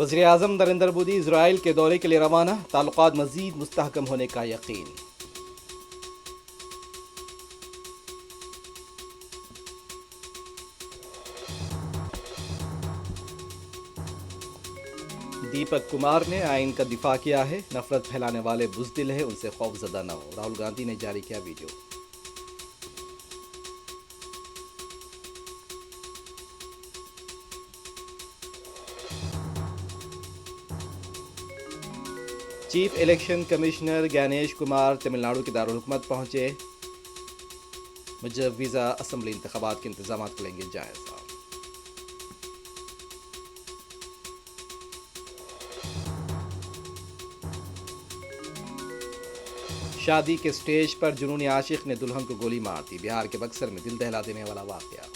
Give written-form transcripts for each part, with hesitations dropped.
वज़ीर-ए-आज़म नरेंद्र मोदी इजराइल के दौरे के लिए रवाना, ताल्लुकात मज़ीद मुस्तहकम होने का यकीन। दीपक कुमार ने आइन का दिफा किया है, नफरत फैलाने वाले बुज़दिल है, उनसे खौफजदा न हो। राहुल गांधी ने जारी किया video. Chief election commissioner Gyanesh Kumar Tamil Nadu के दारुल हुकूमत पहुंचे, मुजव्विज़ा असम्बली इंतखाबात के इंतजाम लेंगे जायजा। शादी के स्टेज पर जुनूनी आशिक ने दुल्हन को गोली मार दी। बिहार के बक्सर में दिल दहला देने वाला वाकया।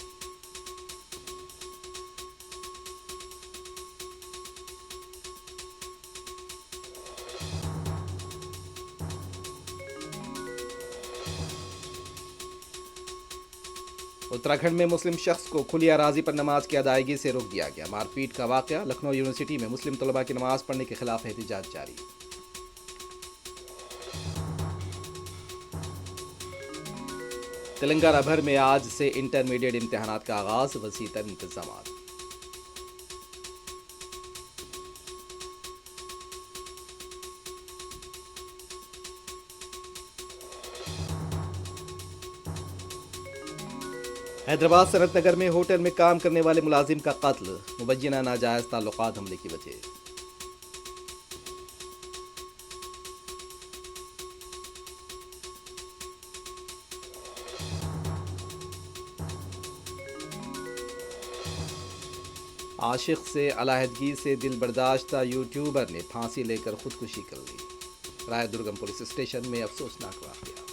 उत्तराखंड में मुस्लिम शख्स को खुली अराजी पर नमाज की अदायगी से रोक दिया गया। मारपीट का वाकया। लखनऊ यूनिवर्सिटी में मुस्लिम तलबा की नमाज पढ़ने के खिलाफ एहतजाज जारी। तेलंगाना भर में आज से इंटरमीडिएट इम्तिहानात का आगाज, वसी तर इंतजामात। हैदराबाद सनत नगर में होटल में काम करने वाले मुलाजिम का कत्ल, मुबैना नाजायज ताल्लुकात हमले की वजह। आशिक से अलहदगी से दिल बर्दाश्ता यूट्यूबर ने फांसी लेकर खुदकुशी कर ली। रायदुर्गम पुलिस स्टेशन में अफसोसनाक वाकया।